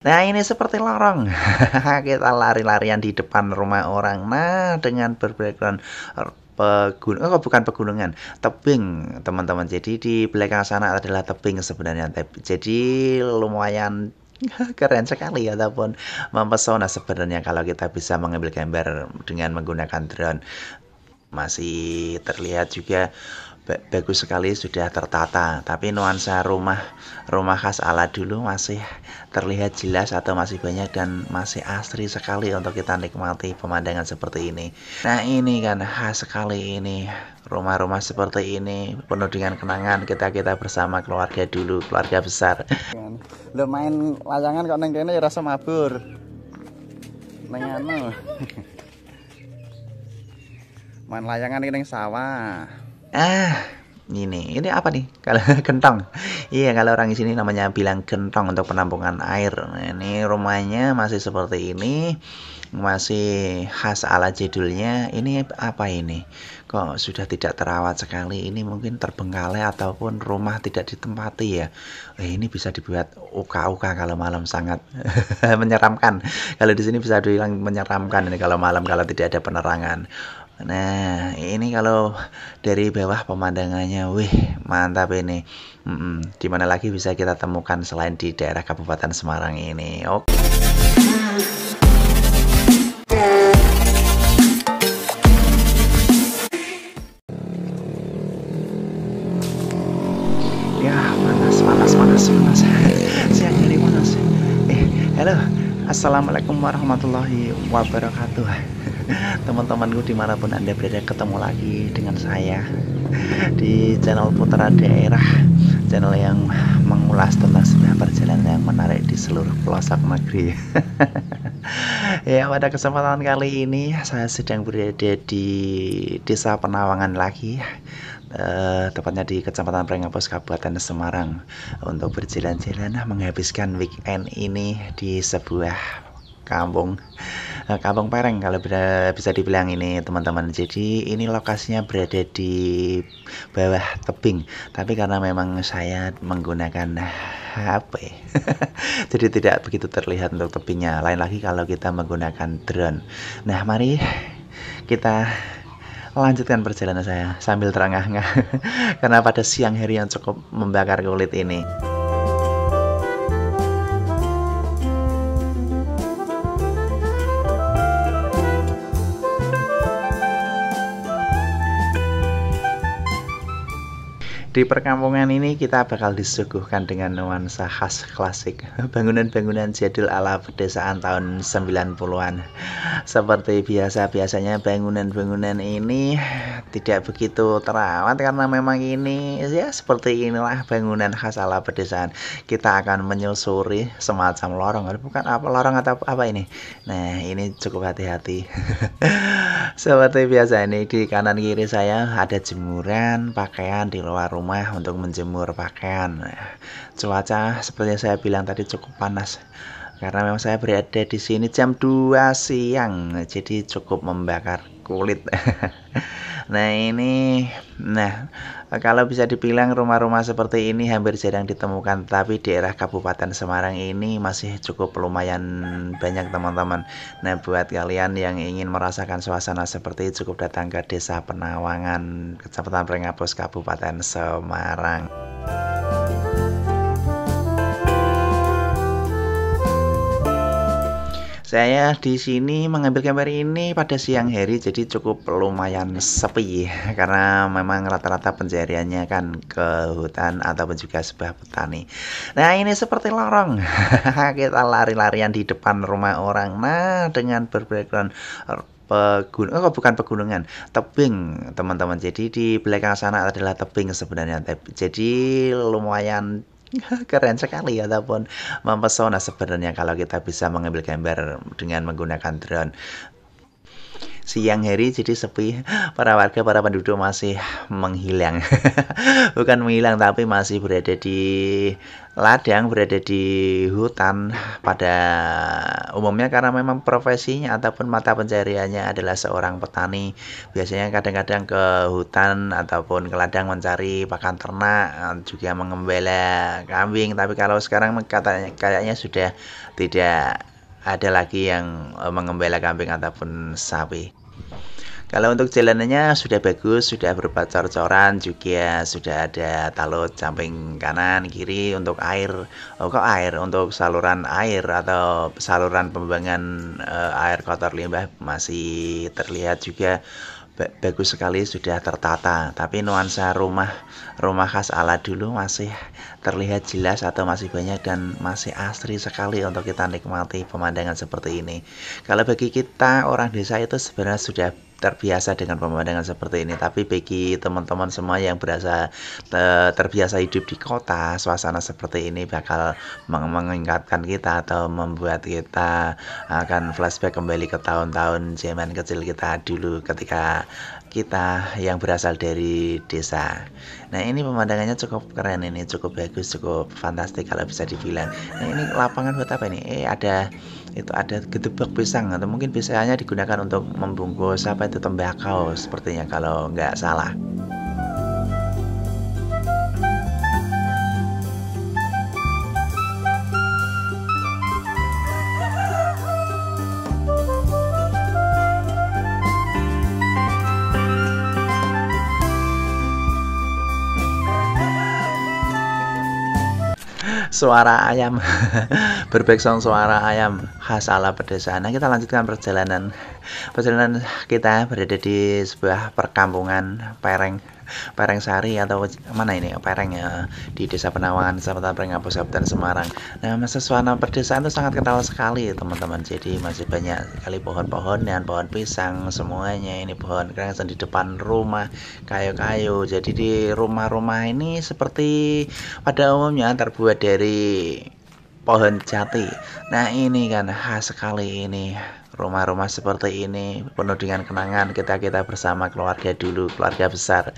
Nah, ini seperti lorong. Kita lari-larian di depan rumah orang. Nah, dengan berbackground oh, bukan pegunungan, tebing, teman-teman. Jadi di belakang sana adalah tebing sebenarnya. Jadi lumayan keren sekali ataupun mempesona sebenarnya kalau kita bisa mengambil gambar dengan menggunakan drone. Masih terlihat juga bagus sekali, sudah tertata, tapi nuansa rumah rumah khas ala dulu masih terlihat jelas atau masih banyak dan masih asri sekali untuk kita nikmati pemandangan seperti ini. Nah, ini kan khas sekali ini, rumah-rumah seperti ini penuh dengan kenangan kita bersama keluarga dulu, keluarga besar. Lo main layangan kok neng kene ya rasa mabur. Neng anu. Main layangan ini sawah. Ini apa nih? Kalau gentong. Iya, kalau orang di sini namanya bilang gentong untuk penampungan air. Nah, ini rumahnya masih seperti ini, masih khas ala jadulnya. Ini apa ini? Kok sudah tidak terawat sekali? Ini mungkin terbengkalai ataupun rumah tidak ditempati ya. Ini bisa dibuat uka-uka kalau malam, sangat menyeramkan. Kalau di sini bisa dibilang menyeramkan ini kalau malam kalau tidak ada penerangan. Nah, ini kalau dari bawah pemandangannya, wih, mantap ini. Di mana lagi bisa kita temukan selain di daerah Kabupaten Semarang ini. Oke. Ya, panas. Siang hari panas. Halo. Assalamualaikum warahmatullahi wabarakatuh. Teman-temanku dimanapun Anda berada, ketemu lagi dengan saya di channel Putra Daerah, channel yang mengulas tentang sebuah perjalanan yang menarik di seluruh pelosok negeri. Ya, pada kesempatan kali ini saya sedang berada di Desa Penawangan lagi, tepatnya di Kecamatan Prengapas, Kabupaten Semarang, untuk berjalan-jalan menghabiskan weekend ini di sebuah kampung Pereng kalau bisa dibilang ini, teman-teman. Jadi ini lokasinya berada di bawah tebing, tapi karena memang saya menggunakan HP jadi tidak begitu terlihat untuk tebingnya. Lain lagi kalau kita menggunakan drone. Nah, mari kita lanjutkan perjalanan saya sambil terengah-engah karena pada siang hari yang cukup membakar kulit ini. Di perkampungan ini kita bakal disuguhkan dengan nuansa khas klasik, bangunan-bangunan jadul ala pedesaan tahun 90-an. Seperti biasanya bangunan-bangunan ini tidak begitu terawat karena memang ini ya seperti inilah bangunan khas ala pedesaan. Kita akan menyusuri semacam lorong, bukan apa lorong atau apa ini. Nah, ini cukup hati-hati. Seperti biasa ini di kanan kiri saya ada jemuran pakaian di luar rumah untuk menjemur pakaian. Cuaca seperti yang saya bilang tadi cukup panas karena memang saya berada di sini jam 2 siang, jadi cukup membakar kulit. Kalau bisa dibilang rumah-rumah seperti ini hampir jarang ditemukan, tapi daerah Kabupaten Semarang ini masih cukup lumayan banyak, teman-teman. Nah, buat kalian yang ingin merasakan suasana seperti itu, cukup datang ke Desa Penawangan, Kecamatan Prengapas, Kabupaten Semarang. Saya di sini mengambil gambar ini pada siang hari, jadi cukup lumayan sepi karena memang rata-rata pencariannya kan ke hutan ataupun juga sebuah petani. Nah, ini seperti lorong. Kita lari-larian di depan rumah orang. Nah, dengan berbackground bukan pegunungan, tebing, teman-teman. Jadi di belakang sana adalah tebing sebenarnya. Jadi lumayan keren sekali ataupun mempesona sebenarnya kalau kita bisa mengambil gambar dengan menggunakan drone. siang hari jadi sepi, para warga, para penduduk masih menghilang. Bukan menghilang tapi masih berada di ladang, berada di hutan pada umumnya karena memang profesinya ataupun mata pencariannya adalah seorang petani. Biasanya kadang-kadang ke hutan ataupun ke ladang mencari pakan ternak, juga mengembala kambing, tapi kalau sekarang kayaknya sudah tidak ada lagi yang mengembala kambing ataupun sapi. Kalau untuk jalanannya sudah bagus, sudah berupa cor-coran, juga sudah ada talut samping kanan kiri untuk air. Untuk saluran air atau saluran pembuangan air kotor limbah masih terlihat juga bagus sekali, sudah tertata. Tapi nuansa rumah khas ala dulu masih terlihat jelas atau masih banyak dan masih asri sekali untuk kita nikmati pemandangan seperti ini. Kalau bagi kita orang desa itu sebenarnya sudah terbiasa dengan pemandangan seperti ini, tapi bagi teman-teman semua yang terbiasa hidup di kota, suasana seperti ini bakal mengingatkan kita atau membuat kita akan flashback kembali ke tahun-tahun zaman kecil kita dulu ketika kita yang berasal dari desa. Nah, ini pemandangannya cukup keren, ini cukup bagus, cukup fantastik kalau bisa dibilang. Nah, ini lapangan buat apa ini? Ada gedebak pisang, atau mungkin biasanya digunakan untuk membungkus apa itu, tembakau sepertinya kalau nggak salah. Suara ayam berbacksound suara ayam khas ala pedesaan. Nah, kita lanjutkan perjalanan kita berada di sebuah perkampungan Pereng Sari atau mana ini Pereng ya, di Desa Penawangan, Kecamatan Prengapu, Kabupaten Semarang. Nah, suasana pedesaan itu sangat kental sekali teman-teman. Jadi masih banyak sekali pohon-pohon dan pohon pisang semuanya. Ini pohon kerangsen di depan rumah, kayu-kayu. Jadi di rumah-rumah ini seperti pada umumnya terbuat dari pohon jati. Nah, ini kan khas sekali ini. Rumah-rumah seperti ini penuh dengan kenangan kita bersama keluarga dulu, keluarga besar.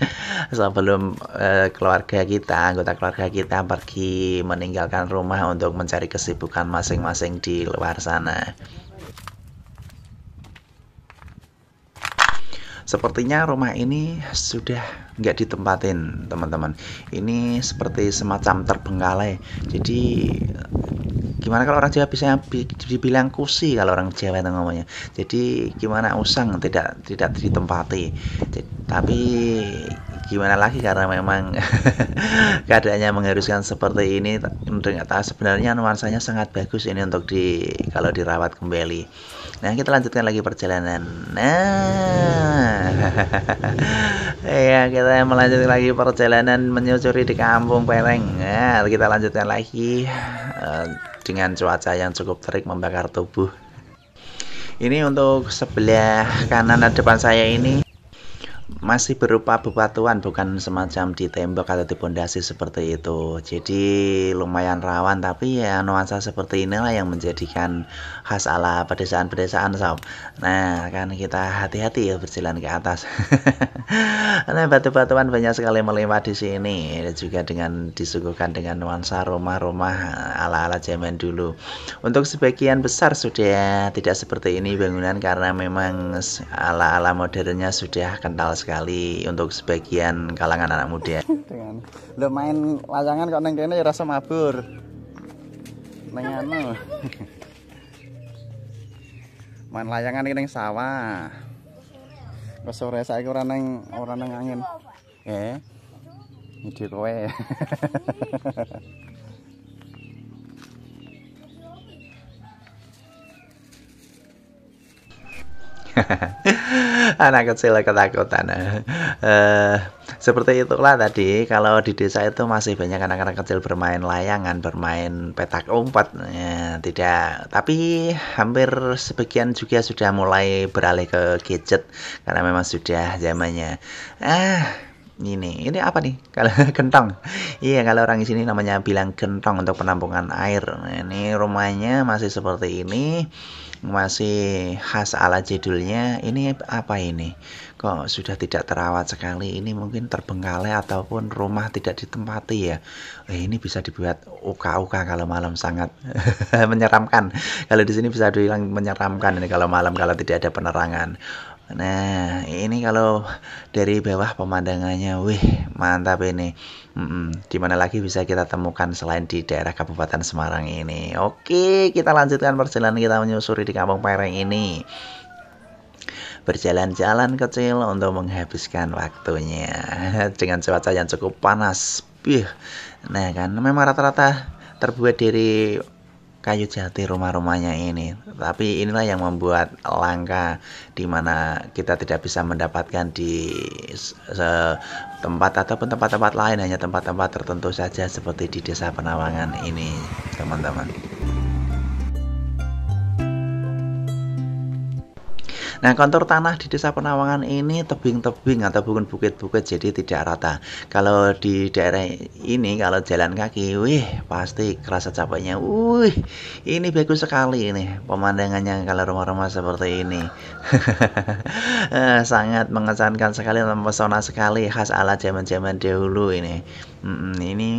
Sebelum anggota keluarga kita pergi meninggalkan rumah untuk mencari kesibukan masing-masing di luar sana. Sepertinya rumah ini sudah nggak ditempatin teman-teman. Ini seperti semacam terbengkalai. Jadi gimana kalau orang Jawa bisa dibilang kusi kalau orang Jawa itu ngomongnya. Jadi gimana, usang, tidak ditempati. Tapi gimana lagi karena memang keadaannya mengharuskan seperti ini. Sebenarnya nuansanya sangat bagus ini untuk kalau dirawat kembali. Nah, kita lanjutkan lagi perjalanan. Nah, ya, kita melanjutkan lagi perjalanan menyusuri di Kampung Pereng. Nah, kita lanjutkan lagi dengan cuaca yang cukup terik membakar tubuh. Ini untuk sebelah kanan dan depan saya ini masih berupa bebatuan, bukan semacam di tembok atau di pondasi seperti itu. Jadi lumayan rawan, tapi ya nuansa seperti inilah yang menjadikan khas ala pedesaan-pedesaan sob. Nah, kan kita hati-hati ya berjalan ke atas. Nah, batu-batuan banyak sekali melimpah di sini, juga disuguhkan dengan nuansa rumah-rumah ala-ala zaman dulu. Untuk sebagian besar sudah tidak seperti ini bangunan karena memang ala-ala modernnya sudah kental sekali untuk sebagian kalangan anak muda. Lo main layangan kok neng kene ya rasa mabur. Neng anu. Main layangan iki ning sawah. Kok sore saiki ora neng angin. Ide kowe. Anak kecil ketakutan. Seperti itulah tadi, kalau di desa itu masih banyak anak-anak kecil bermain layangan, bermain petak umpet. Tidak, tapi hampir sebagian juga sudah mulai beralih ke gadget karena memang sudah zamannya. Ini apa nih? Kalau gentong. Iya, kalau orang di sini namanya bilang gentong untuk penampungan air. Nah, ini rumahnya masih seperti ini, masih khas ala jadulnya. Ini apa ini? Kok sudah tidak terawat sekali? Ini mungkin terbengkalai ataupun rumah tidak ditempati ya. Ini bisa dibuat uka-uka kalau malam, sangat menyeramkan. Kalau di sini bisa dibilang menyeramkan ini kalau malam kalau tidak ada penerangan. Nah, ini kalau dari bawah pemandangannya, wih, mantap ini. Di mana lagi bisa kita temukan selain di daerah Kabupaten Semarang ini. Oke, kita lanjutkan perjalanan kita menyusuri di Kampung Pereng ini. Berjalan-jalan kecil untuk menghabiskan waktunya dengan cuaca yang cukup panas. Nah kan, memang rata-rata terbuat dari kayu jati rumah-rumahnya ini. Tapi inilah yang membuat langka, di mana kita tidak bisa mendapatkan di tempat ataupun tempat-tempat lain, hanya tempat-tempat tertentu saja seperti di Desa Penawangan ini, teman-teman. Nah, kontur tanah di Desa Penawangan ini tebing-tebing atau bukan bukit-bukit, jadi tidak rata. Kalau di daerah ini kalau jalan kaki, wih, pasti kerasa capeknya. Wih, ini bagus sekali ini pemandangannya kalau rumah-rumah seperti ini. Sangat mengesankan sekali, mempesona sekali, khas ala zaman-zaman dahulu ini. Ini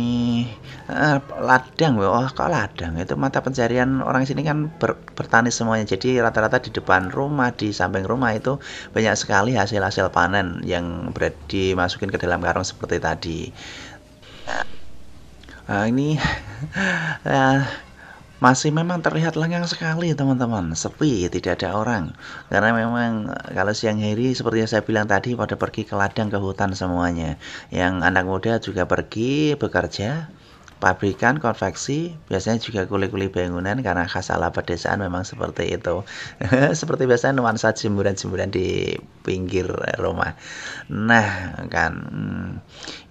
ladang, oh kok ladang, itu mata pencarian orang sini kan bertani semuanya. Jadi rata-rata di depan rumah, di samping rumah itu banyak sekali hasil-hasil panen yang dimasukin ke dalam karung seperti tadi. Ini masih memang terlihat lengang sekali teman-teman, sepi, tidak ada orang. Karena memang kalau siang hari seperti yang saya bilang tadi, pada pergi ke ladang, ke hutan semuanya. Yang anak muda juga pergi bekerja, pabrikan, konveksi, biasanya juga kuli-kuli bangunan, karena khas ala pedesaan memang seperti itu. Seperti biasa nuansa jemuran-jemuran di pinggir rumah. Nah kan,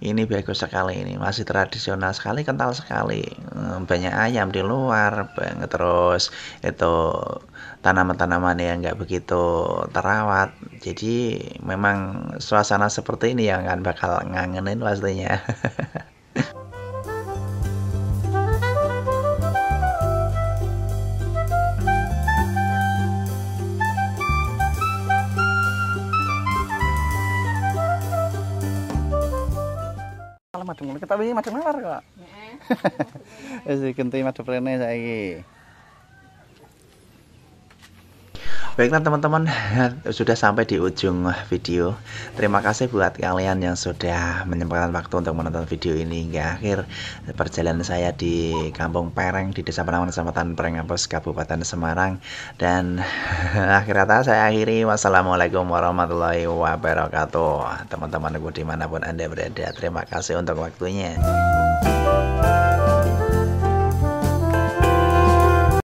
ini bagus sekali, ini masih tradisional sekali, kental sekali. Banyak ayam di luar, terus itu tanaman-tanaman yang nggak begitu terawat. Jadi memang suasana seperti ini yang akan bakal ngangenin pastinya. Madem kita wingi madem lar kok. Heeh. Wis genti madem rene saiki. Baiklah teman-teman, sudah sampai di ujung video. Terima kasih buat kalian yang sudah menyempatkan waktu untuk menonton video ini hingga akhir perjalanan saya di Kampung Pereng di Desa Penawangan, Kecamatan Perengapus, Kabupaten Semarang. Dan akhir kata saya akhiri, wassalamualaikum warahmatullahi wabarakatuh. Teman-temanku dimanapun Anda berada, terima kasih untuk waktunya.